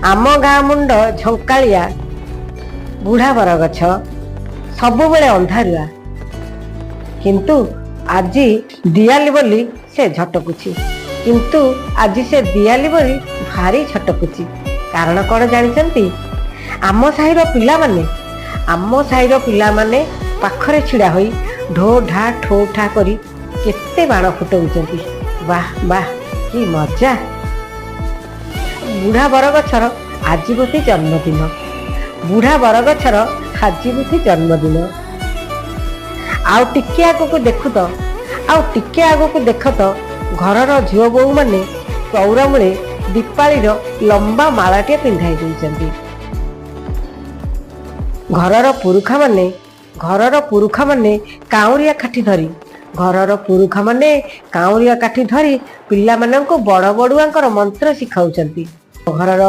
आम गाँ मुंड झंकालिया बुढ़ा बरगछ सबुबले अंधारुआ किंतु आज दियाली बोली से झटकुची किंतु आज से दियाली बोली भारी झटकुची कारण कौन जानते आम साहिर पिला माने पाखरे छिड़ा होई ढो ढा ठो ठा करी केते बाण फुटाउछंती। वाह वाह कि मजा। बुढ़ा बरगछर आज बोधे जन्मदिन बुढ़ा बरगछर आज बोधे जन्मदिन। आउ टिके आगको देख तो घरर झील बोहू माने चौरा मूले दीपाळीर लंबा मालाटे पिंधाई देइछंती। घरर पुरुखा माने काउरिया काठी धरी पिला माननको बड़ बड़ुआंकर मंत्र शिखाउछंती। घरर